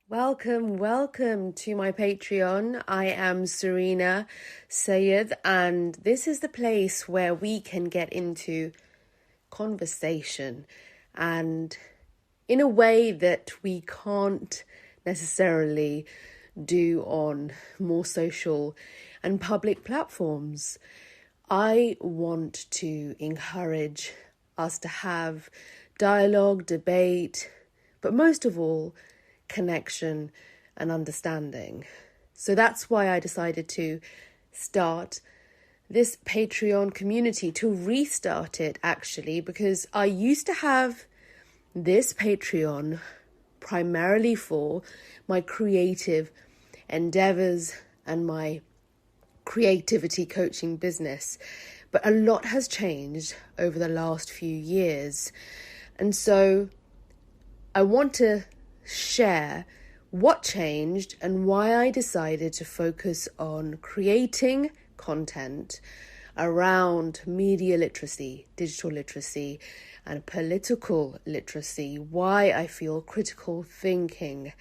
Welcome to my Patreon. I am Serena Sayed, and this is the place where we can get into conversation and in a way that we can't necessarily do on more social and public platforms. I want to encourage us to have dialogue, debate, but most of all, connection and understanding. So that's why I decided to start this Patreon community, to restart it actually, because I used to have this Patreon primarily for my creative endeavors and my creativity coaching business. But a lot has changed over the last few years. And so I want to share what changed and why I decided to focus on creating content around media literacy, digital literacy, and political literacy. Why I feel critical thinking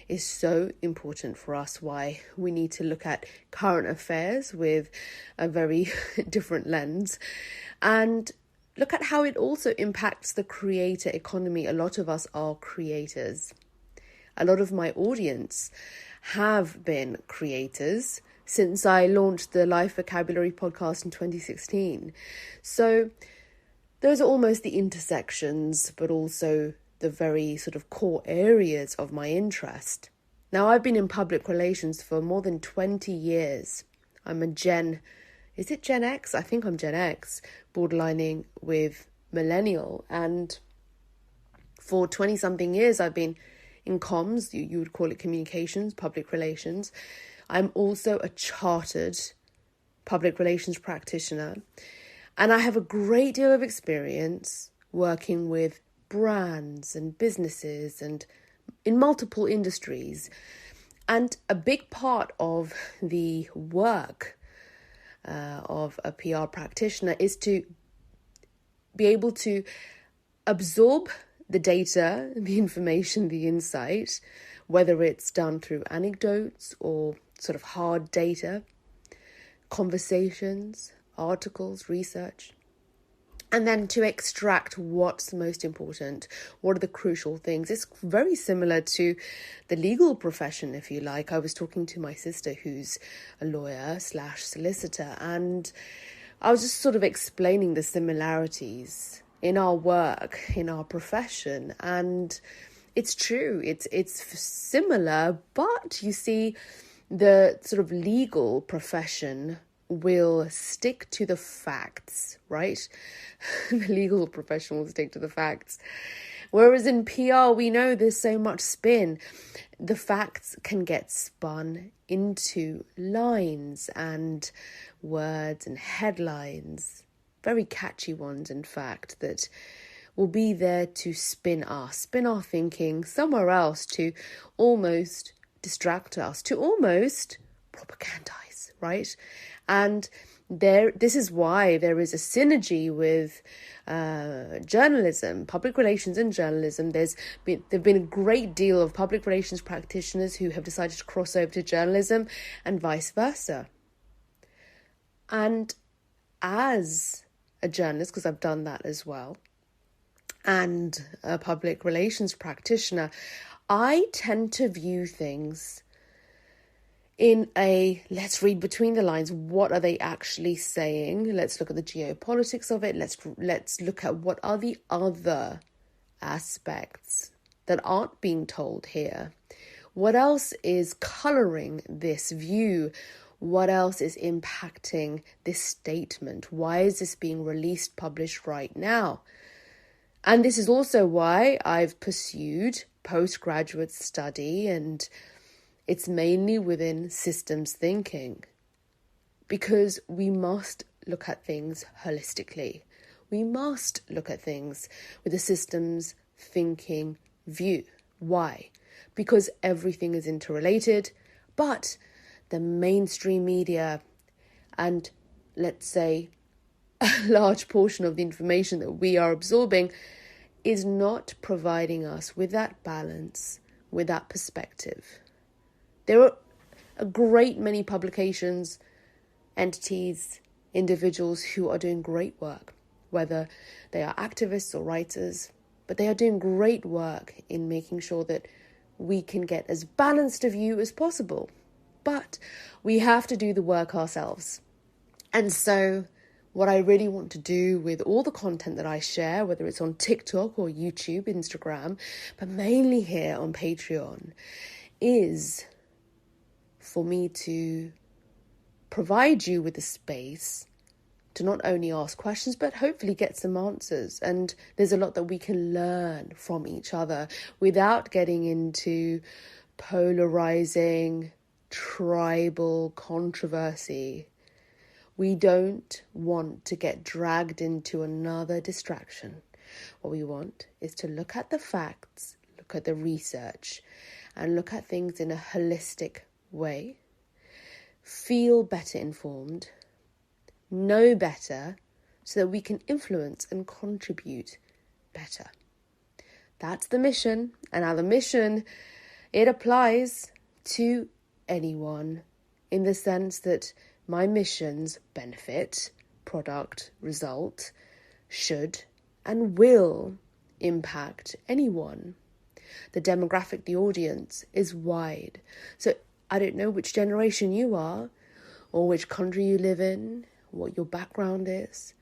is so important for us, why we need to look at current affairs with a very different lens, and look at how it also impacts the creator economy. A lot of us are creators. A lot of my audience have been creators since I launched the Life Vocabulary podcast in 2016. So those are almost the intersections, but also the very sort of core areas of my interest. Now, I've been in public relations for more than 20 years. I'm is it Gen X? I think I'm Gen X, borderlining with millennial. And for 20 something years, I've been in comms, you would call it communications, public relations. I'm also a chartered public relations practitioner, and I have a great deal of experience working with brands and businesses and in multiple industries. And a big part of the work of a PR practitioner is to be able to absorb the data, the information, the insight, whether it's done through anecdotes or sort of hard data, conversations, articles, research, and then to extract what's most important, what are the crucial things. It's very similar to the legal profession, if you like. I was talking to my sister who's a lawyer / solicitor, and I was just sort of explaining the similarities in our work, in our profession. And it's true, it's similar, but you see, the sort of legal profession will stick to the facts, right? The legal profession will stick to the facts. Whereas in PR, we know there's so much spin. The facts can get spun into lines and words and headlines, very catchy ones, in fact, that will be there to spin our thinking somewhere else, to almost distract us, to almost propagandize, right? And this is why there is a synergy with journalism, public relations and journalism. There've been a great deal of public relations practitioners who have decided to cross over to journalism and vice versa. And as a journalist, because I've done that as well, and a public relations practitioner, I tend to view things in a, let's read between the lines. What are they actually saying? Let's look at the geopolitics of it. Let's look at what are the other aspects that aren't being told here. What else is colouring this view? What else is impacting this statement? Why is this being released, published right now? And this is also why I've pursued postgraduate study, and it's mainly within systems thinking, because we must look at things holistically. We must look at things with a systems thinking view. Why? Because everything is interrelated, but the mainstream media and, let's say, a large portion of the information that we are absorbing is not providing us with that balance, with that perspective. There are a great many publications, entities, individuals who are doing great work, whether they are activists or writers, but they are doing great work in making sure that we can get as balanced a view as possible. But we have to do the work ourselves. And so what I really want to do with all the content that I share, whether it's on TikTok or YouTube, Instagram, but mainly here on Patreon, is for me to provide you with a space to not only ask questions, but hopefully get some answers. And there's a lot that we can learn from each other without getting into polarizing, tribal controversy. We don't want to get dragged into another distraction. What we want is to look at the facts, look at the research, and look at things in a holistic way. Feel better informed, know better, so that we can influence and contribute better. That's the mission. And now the mission, it applies to anyone in the sense that my mission's benefit, product, result, should and will impact anyone. The demographic, the audience is wide. So I don't know which generation you are or which country you live in, what your background is.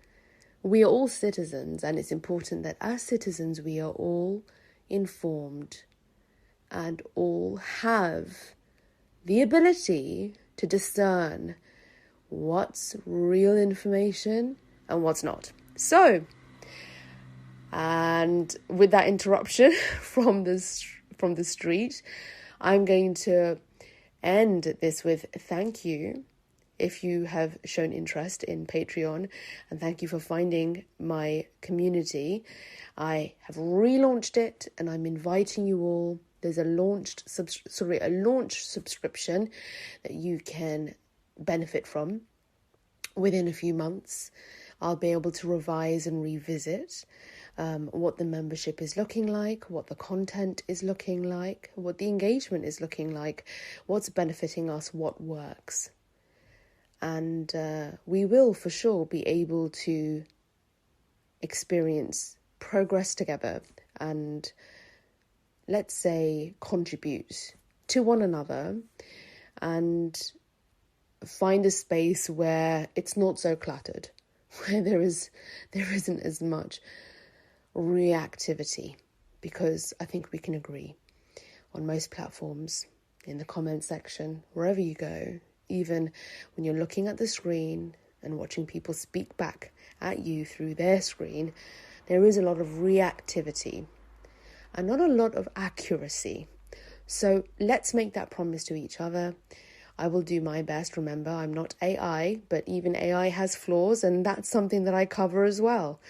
We are all citizens, and it's important that as citizens we are all informed and all have the ability to discern what's real information and what's not. So, and with that interruption from the street, I'm going to end this with thank you if you have shown interest in Patreon, and thank you for finding my community. I have relaunched it and I'm inviting you all. There's a launch subscription that you can benefit from. Within a few months, I'll be able to revise and revisit what the membership is looking like, what the content is looking like, what the engagement is looking like, what's benefiting us, what works. And we will for sure be able to experience progress together and, let's say, contribute to one another and find a space where it's not so cluttered, where there isn't as much reactivity, because I think we can agree on most platforms, in the comment section, wherever you go, even when you're looking at the screen and watching people speak back at you through their screen, there is a lot of reactivity and not a lot of accuracy. So let's make that promise to each other. I will do my best. Remember, I'm not AI, but even AI has flaws, and that's something that I cover as well.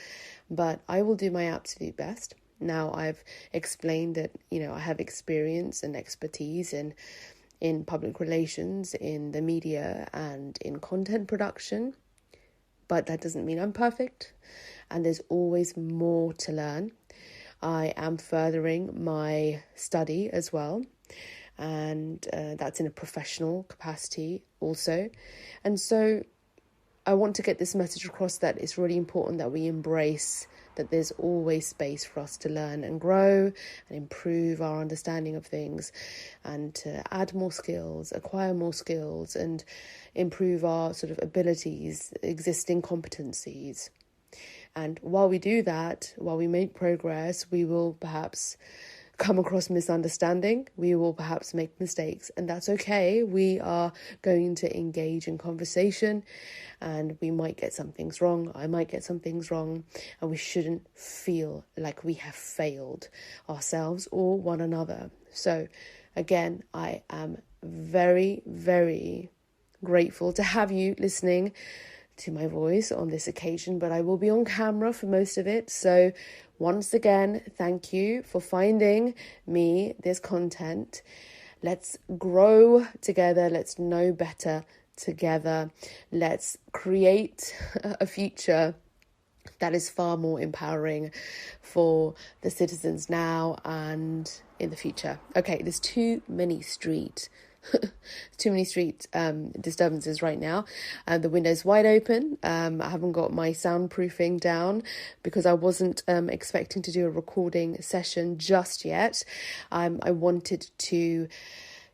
But I will do my absolute best. Now I've explained that, I have experience and expertise in public relations, in the media, and in content production. But that doesn't mean I'm perfect, and there's always more to learn. I am furthering my study as well, and that's in a professional capacity also. And so I want to get this message across that it's really important that we embrace that there's always space for us to learn and grow and improve our understanding of things, and to add more skills, acquire more skills, and improve our sort of abilities, existing competencies. And while we do that, while we make progress, we will perhaps come across misunderstanding. We will perhaps make mistakes, and that's okay. We are going to engage in conversation, and we might get some things wrong. I might get some things wrong, and we shouldn't feel like we have failed ourselves or one another. So again, I am very, very grateful to have you listening to my voice on this occasion, but I will be on camera for most of it. So once again, thank you for finding me this content. Let's grow together. Let's know better together. Let's create a future that is far more empowering for the citizens now and in the future. Okay, there's too many street disturbances right now. The window's wide open. I haven't got my soundproofing down because I wasn't expecting to do a recording session just yet. I wanted to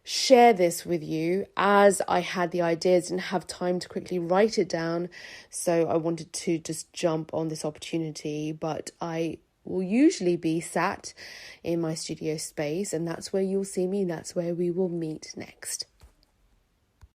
share this with you as I had the ideas and have time to quickly write it down. So I wanted to just jump on this opportunity, but I will usually be sat in my studio space, and that's where you'll see me. That's where we will meet next.